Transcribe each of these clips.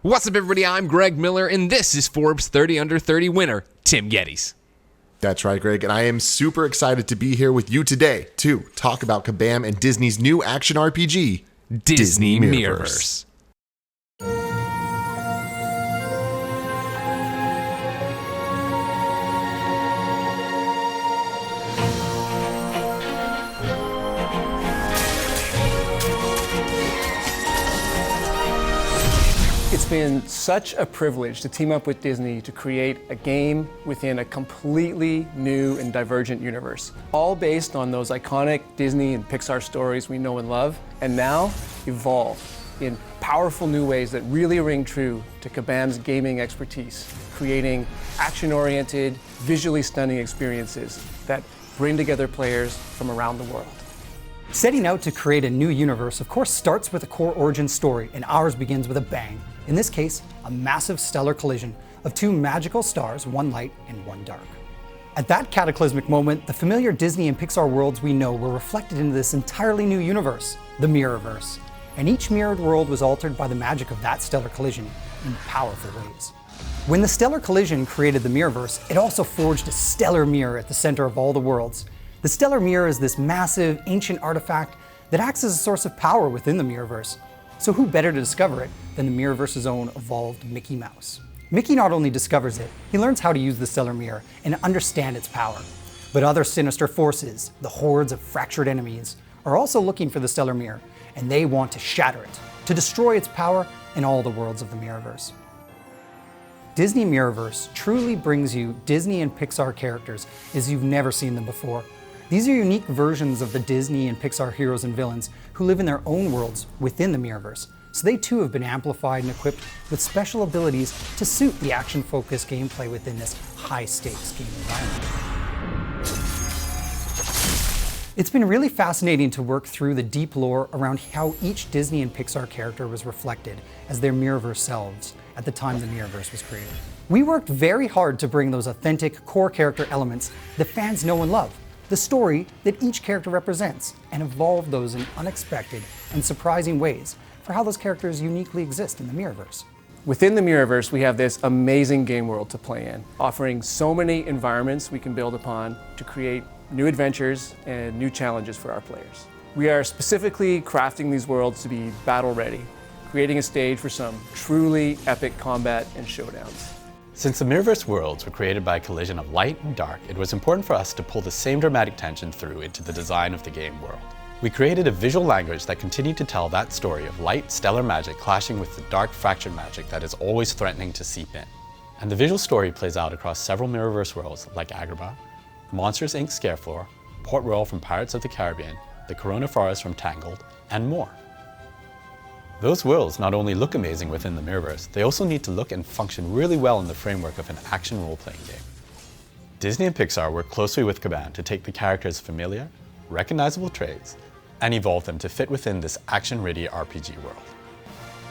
What's up, everybody? I'm Greg Miller, and this is Forbes 30 Under 30 winner, Tim Geddes. That's right, Greg, and I am super excited to be here with you today to talk about Kabam and Disney's new action RPG, Disney Mirrorverse. It's been such a privilege to team up with Disney to create a game within a completely new and divergent universe, all based on those iconic Disney and Pixar stories we know and love, and now evolve in powerful new ways that really ring true to Kabam's gaming expertise, creating action-oriented, visually stunning experiences that bring together players from around the world. Setting out to create a new universe, of course, starts with a core origin story, and ours begins with a bang. In this case, a massive stellar collision of two magical stars, one light and one dark. At that cataclysmic moment, the familiar Disney and Pixar worlds we know were reflected into this entirely new universe, the Mirrorverse. And each mirrored world was altered by the magic of that stellar collision in powerful ways. When the stellar collision created the Mirrorverse, it also forged a stellar mirror at the center of all the worlds. The stellar mirror is this massive, ancient artifact that acts as a source of power within the Mirrorverse. So who better to discover it than the Mirrorverse's own evolved Mickey Mouse? Mickey not only discovers it, he learns how to use the stellar mirror and understand its power. But other sinister forces, the hordes of fractured enemies, are also looking for the stellar mirror, and they want to shatter it, to destroy its power in all the worlds of the Mirrorverse. Disney Mirrorverse truly brings you Disney and Pixar characters as you've never seen them before. These are unique versions of the Disney and Pixar heroes and villains who live in their own worlds within the Mirrorverse, so they too have been amplified and equipped with special abilities to suit the action-focused gameplay within this high-stakes game environment. It's been really fascinating to work through the deep lore around how each Disney and Pixar character was reflected as their Mirrorverse selves at the time the Mirrorverse was created. We worked very hard to bring those authentic core character elements that fans know and love, the story that each character represents, and evolve those in unexpected and surprising ways for how those characters uniquely exist in the Mirrorverse. Within the Mirrorverse, we have this amazing game world to play in, offering so many environments we can build upon to create new adventures and new challenges for our players. We are specifically crafting these worlds to be battle ready, creating a stage for some truly epic combat and showdowns. Since the Mirrorverse worlds were created by a collision of light and dark, it was important for us to pull the same dramatic tension through into the design of the game world. We created a visual language that continued to tell that story of light, stellar magic clashing with the dark, fractured magic that is always threatening to seep in. And the visual story plays out across several Mirrorverse worlds like Agrabah, Monsters Inc. Scarefloor, Port Royal from Pirates of the Caribbean, the Corona Forest from Tangled, and more. Those worlds not only look amazing within the Mirrorverse, they also need to look and function really well in the framework of an action role-playing game. Disney and Pixar worked closely with Kabam to take the characters' familiar, recognizable traits and evolve them to fit within this action-ready RPG world.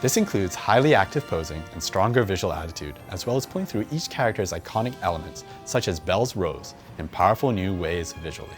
This includes highly active posing and stronger visual attitude, as well as pulling through each character's iconic elements, such as Belle's rose, in powerful new ways visually.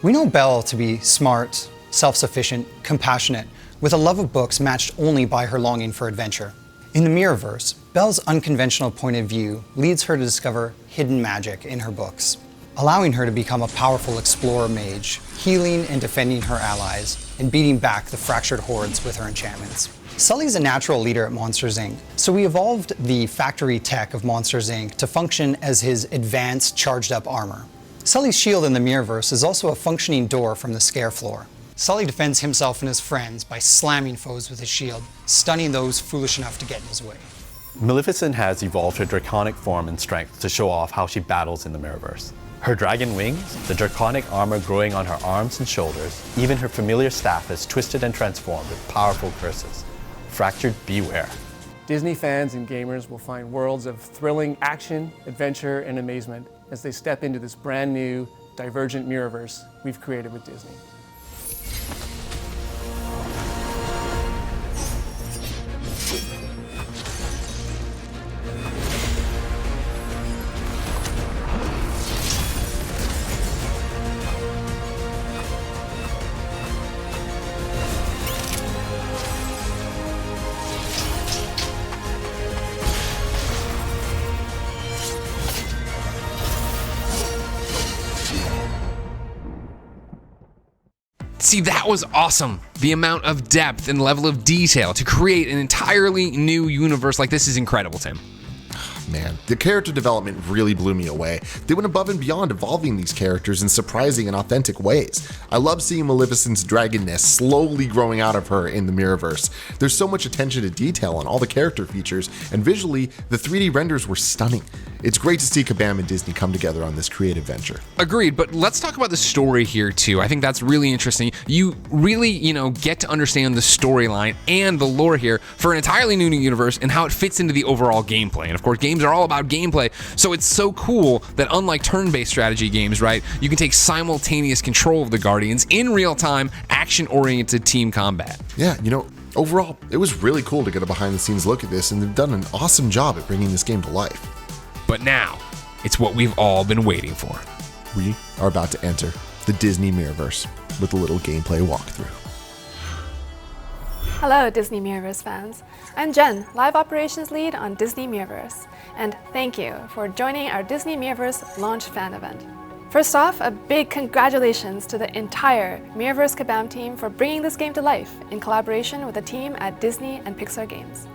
We know Belle to be smart, self-sufficient, compassionate, with a love of books matched only by her longing for adventure. In the Mirrorverse, Belle's unconventional point of view leads her to discover hidden magic in her books, allowing her to become a powerful explorer mage, healing and defending her allies, and beating back the fractured hordes with her enchantments. Sully's a natural leader at Monsters Inc., so we evolved the factory tech of Monsters Inc. to function as his advanced, charged-up armor. Sully's shield in the Mirrorverse is also a functioning door from the Scarefloor. Sully defends himself and his friends by slamming foes with his shield, stunning those foolish enough to get in his way. Maleficent has evolved her draconic form and strength to show off how she battles in the Mirrorverse. Her dragon wings, the draconic armor growing on her arms and shoulders, even her familiar staff is twisted and transformed with powerful curses. Fractured, beware. Disney fans and gamers will find worlds of thrilling action, adventure, and amazement as they step into this brand new, divergent Mirrorverse we've created with Disney. See, that was awesome. The amount of depth and level of detail to create an entirely new universe like this is incredible, Tim. Man, the character development really blew me away. They went above and beyond evolving these characters in surprising and authentic ways. I love seeing Maleficent's dragonness slowly growing out of her in the Mirrorverse. There's so much attention to detail on all the character features, and visually, the 3D renders were stunning. It's great to see Kabam and Disney come together on this creative venture. Agreed, but let's talk about the story here too. I think that's really interesting. You really, get to understand the storyline and the lore here for an entirely new universe and how it fits into the overall gameplay. And of course, games are all about gameplay, so it's so cool that unlike turn-based strategy games, right, you can take simultaneous control of the Guardians in real time, action-oriented team combat. Yeah, overall, it was really cool to get a behind-the-scenes look at this, and they've done an awesome job at bringing this game to life. But now, it's what we've all been waiting for. We are about to enter the Disney Mirrorverse with a little gameplay walkthrough. Hello, Disney Mirrorverse fans. I'm Jen, Live Operations Lead on Disney Mirrorverse, and thank you for joining our Disney Mirrorverse launch fan event. First off, a big congratulations to the entire Mirrorverse Kabam team for bringing this game to life in collaboration with the team at Disney and Pixar Games.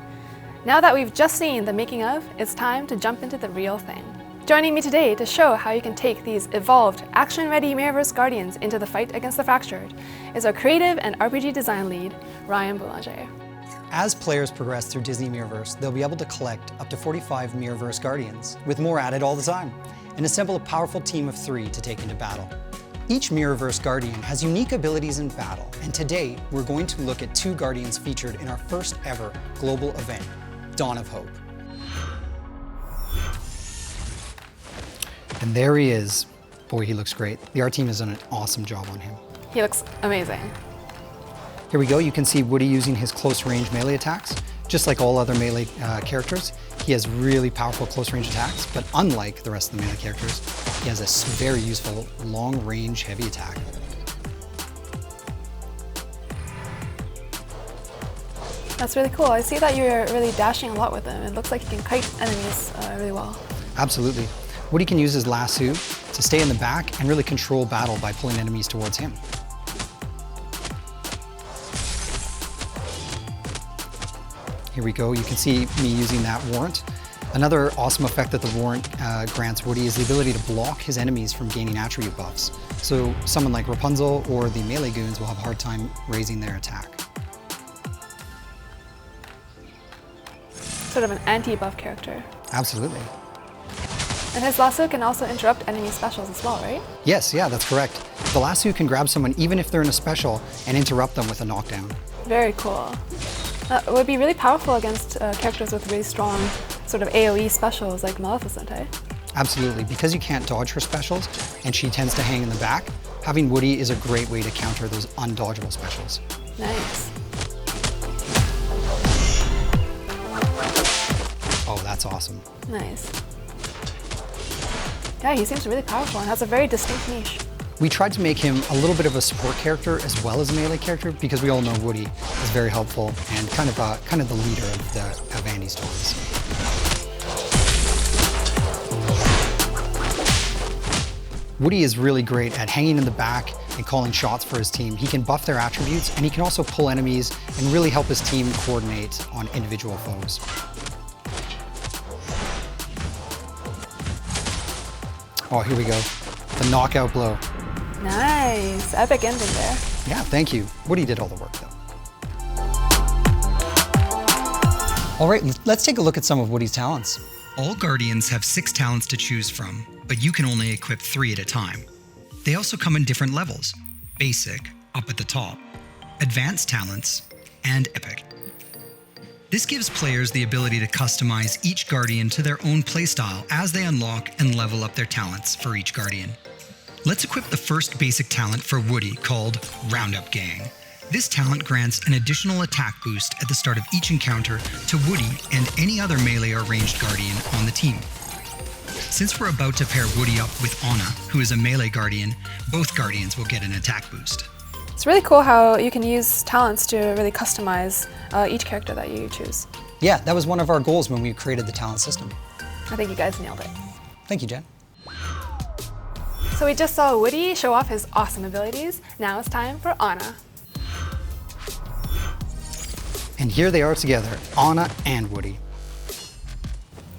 Now that we've just seen the making of, it's time to jump into the real thing. Joining me today to show how you can take these evolved, action-ready Mirrorverse Guardians into the fight against the Fractured is our creative and RPG design lead, Ryan Boulanger. As players progress through Disney Mirrorverse, they'll be able to collect up to 45 Mirrorverse Guardians, with more added all the time, and assemble a powerful team of 3 to take into battle. Each Mirrorverse Guardian has unique abilities in battle, and today we're going to look at 2 Guardians featured in our first ever global event, Dawn of Hope. And there he is. Boy, he looks great. The art team has done an awesome job on him. He looks amazing. Here we go. You can see Woody using his close range melee attacks. Just like all other melee characters, he has really powerful close range attacks, but unlike the rest of the melee characters, he has a very useful long range heavy attack. That's really cool. I see that you're really dashing a lot with him. It looks like he can kite enemies really well. Absolutely. Woody can use his lasso to stay in the back and really control battle by pulling enemies towards him. Here we go. You can see me using that warrant. Another awesome effect that the warrant grants Woody is the ability to block his enemies from gaining attribute buffs. So someone like Rapunzel or the melee goons will have a hard time raising their attack. Sort of an anti-buff character. Absolutely. And his lasso can also interrupt enemy specials as well, right? Yes, yeah, that's correct. The lasso can grab someone even if they're in a special and interrupt them with a knockdown. Very cool. It would be really powerful against characters with really strong sort of AoE specials like Maleficent, eh? Absolutely. Because you can't dodge her specials and she tends to hang in the back, having Woody is a great way to counter those undodgeable specials. Nice. Oh, that's awesome. Nice. Yeah, he seems really powerful and has a very distinct niche. We tried to make him a little bit of a support character as well as a melee character because we all know Woody is very helpful and kind of the leader of Andy's stories. Woody is really great at hanging in the back and calling shots for his team. He can buff their attributes and he can also pull enemies and really help his team coordinate on individual foes. Oh, here we go. The knockout blow. Nice. Epic ending there. Yeah, thank you. Woody did all the work, though. All right, let's take a look at some of Woody's talents. All Guardians have 6 talents to choose from, but you can only equip 3 at a time. They also come in different levels: basic, up at the top, advanced talents, and epic. This gives players the ability to customize each Guardian to their own playstyle as they unlock and level up their talents for each Guardian. Let's equip the first basic talent for Woody, called Roundup Gang. This talent grants an additional attack boost at the start of each encounter to Woody and any other melee or ranged Guardian on the team. Since we're about to pair Woody up with Anna, who is a melee Guardian, both Guardians will get an attack boost. It's really cool how you can use talents to really customize each character that you choose. Yeah, that was one of our goals when we created the talent system. I think you guys nailed it. Thank you, Jen. So we just saw Woody show off his awesome abilities. Now it's time for Anna. And here they are together, Anna and Woody.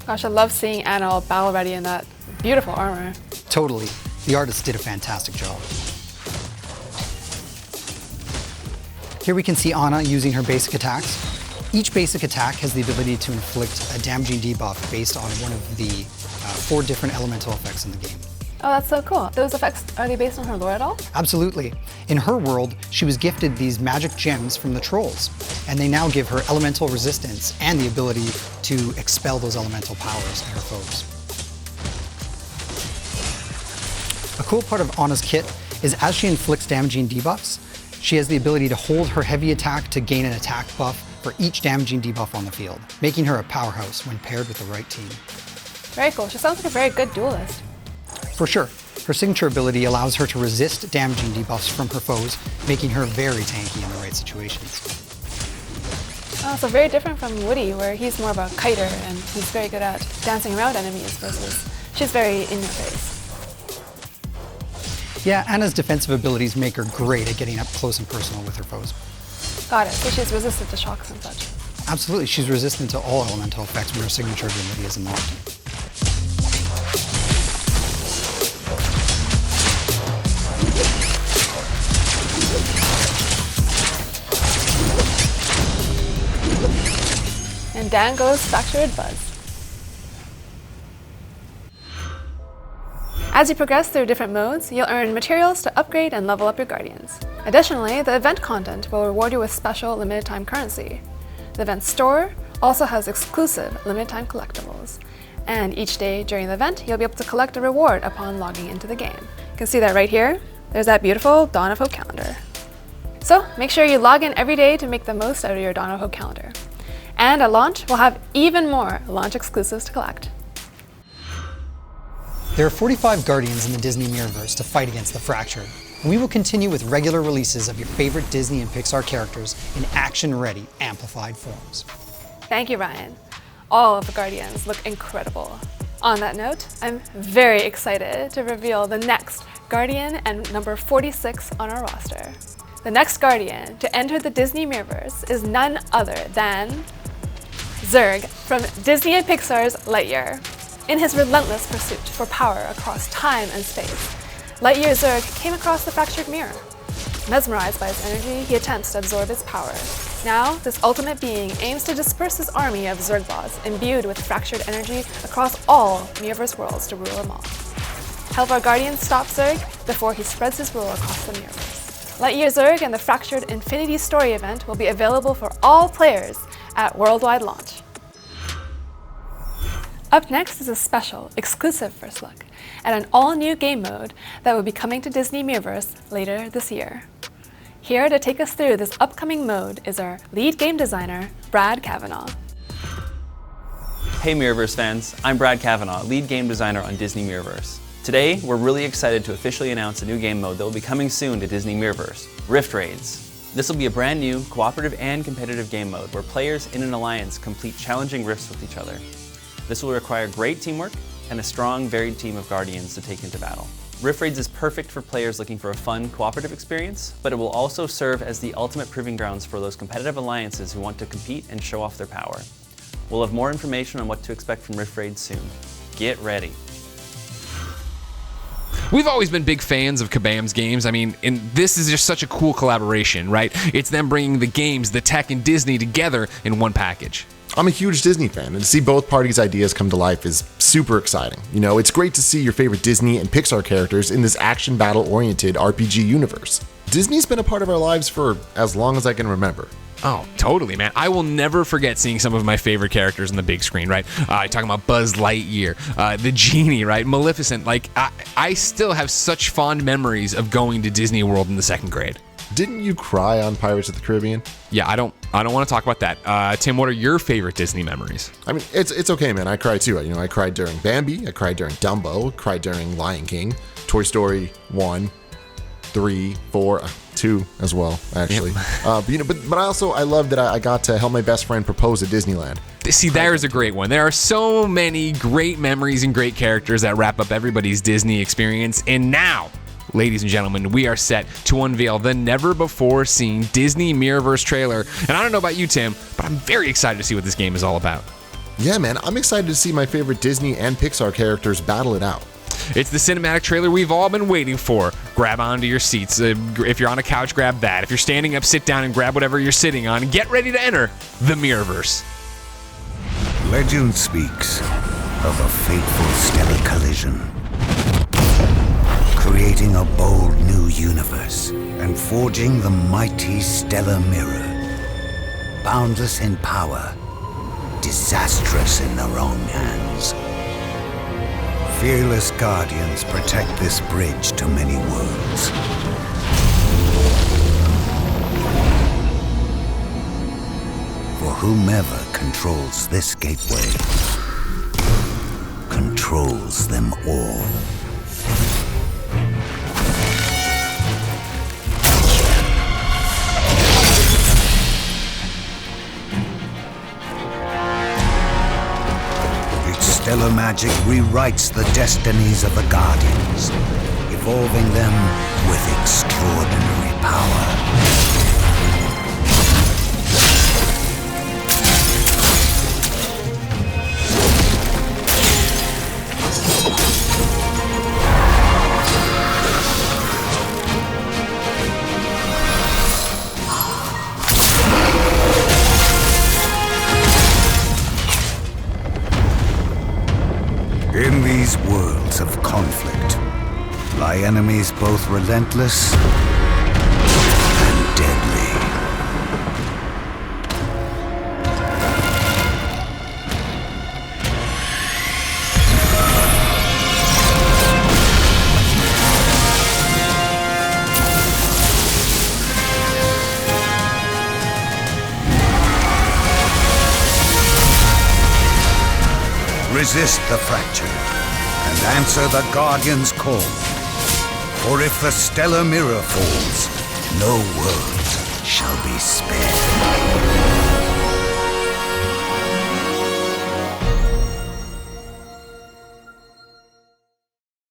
Gosh, I love seeing Anna all battle ready in that beautiful armor. Totally. The artist did a fantastic job. Here we can see Anna using her basic attacks. Each basic attack has the ability to inflict a damaging debuff based on one of the 4 different elemental effects in the game. Oh, that's so cool. Those effects, are they based on her lore at all? Absolutely. In her world, she was gifted these magic gems from the trolls, and they now give her elemental resistance and the ability to expel those elemental powers at her foes. A cool part of Anna's kit is as she inflicts damaging debuffs, she has the ability to hold her heavy attack to gain an attack buff for each damaging debuff on the field, making her a powerhouse when paired with the right team. Very cool. She sounds like a very good duelist. For sure. Her signature ability allows her to resist damaging debuffs from her foes, making her very tanky in the right situations. Oh, so very different from Woody, where he's more of a kiter and he's very good at dancing around enemies versus she's very in your face. Yeah, Anna's defensive abilities make her great at getting up close and personal with her foes. Got it. So she's resistant to shocks and such. Absolutely, she's resistant to all elemental effects when her signature ability is unlocked. And down goes Fractured Buzz. As you progress through different modes, you'll earn materials to upgrade and level up your guardians. Additionally, the event content will reward you with special limited time currency. The event store also has exclusive limited time collectibles. And each day during the event, you'll be able to collect a reward upon logging into the game. You can see that right here. There's that beautiful Dawn of Hope calendar. So make sure you log in every day to make the most out of your Dawn of Hope calendar. And at launch, we'll have even more launch exclusives to collect. There are 45 Guardians in the Disney Mirrorverse to fight against the Fractured, and we will continue with regular releases of your favorite Disney and Pixar characters in action-ready, amplified forms. Thank you, Ryan. All of the Guardians look incredible. On that note, I'm very excited to reveal the next Guardian and number 46 on our roster. The next Guardian to enter the Disney Mirrorverse is none other than Zurg from Disney and Pixar's Lightyear. In his relentless pursuit for power across time and space, Lightyear Zurg came across the fractured mirror. Mesmerized by its energy, he attempts to absorb its power. Now, this ultimate being aims to disperse his army of Zurgbots imbued with fractured energy across all Mirrorverse worlds to rule them all. Help our Guardians stop Zurg before he spreads his rule across the Mirrorverse. Lightyear Zurg and the Fractured Infinity Story event will be available for all players at worldwide launch. Up next is a special, exclusive first look at an all-new game mode that will be coming to Disney Mirrorverse later this year. Here to take us through this upcoming mode is our lead game designer, Brad Kavanaugh. Hey Mirrorverse fans, I'm Brad Kavanaugh, lead game designer on Disney Mirrorverse. Today, we're really excited to officially announce a new game mode that will be coming soon to Disney Mirrorverse, Rift Raids. This will be a brand new, cooperative and competitive game mode where players in an alliance complete challenging rifts with each other. This will require great teamwork and a strong, varied team of Guardians to take into battle. Rift Raids is perfect for players looking for a fun, cooperative experience, but it will also serve as the ultimate proving grounds for those competitive alliances who want to compete and show off their power. We'll have more information on what to expect from Rift Raids soon. Get ready. We've always been big fans of Kabam's games. I mean, and this is just such a cool collaboration, right? It's them bringing the games, the tech, and Disney together in one package. I'm a huge Disney fan, and to see both parties' ideas come to life is super exciting. You know, it's great to see your favorite Disney and Pixar characters in this action battle-oriented RPG universe. Disney's been a part of our lives for as long as I can remember. Oh, totally, man. I will never forget seeing some of my favorite characters on the big screen, right? Talking about Buzz Lightyear, the Genie, right? Maleficent. Like, I still have such fond memories of going to Disney World in the second grade. Didn't you cry on Pirates of the Caribbean? Yeah, I don't want to talk about that. Tim, what are your favorite Disney memories? I mean, it's okay, man. I cried too. You know, I cried during Bambi. I cried during Dumbo. I cried during Lion King. Toy Story 1, 3, 4, 2 as well, actually. Yep. But I love that I got to help my best friend propose at Disneyland. See, there's a great one. There are so many great memories and great characters that wrap up everybody's Disney experience. And now, ladies and gentlemen, we are set to unveil the never-before-seen Disney Mirrorverse trailer. And I don't know about you, Tim, but I'm very excited to see what this game is all about. Yeah, man, I'm excited to see my favorite Disney and Pixar characters battle it out. It's the cinematic trailer we've all been waiting for. Grab onto your seats. If you're on a couch, grab that. If you're standing up, sit down and grab whatever you're sitting on. Get ready to enter the Mirrorverse. Legend speaks of a fateful stellar collision, creating a bold new universe and forging the mighty stellar mirror. Boundless in power, disastrous in the wrong hands. Fearless guardians protect this bridge to many worlds. For whomever controls this gateway, controls them all. Its stellar magic rewrites the destinies of the Guardians, evolving them with extraordinary power. In these worlds of conflict lie enemies both relentless and deadly. Resist the fracture and answer the Guardian's call. For if the stellar mirror falls, no world shall be spared.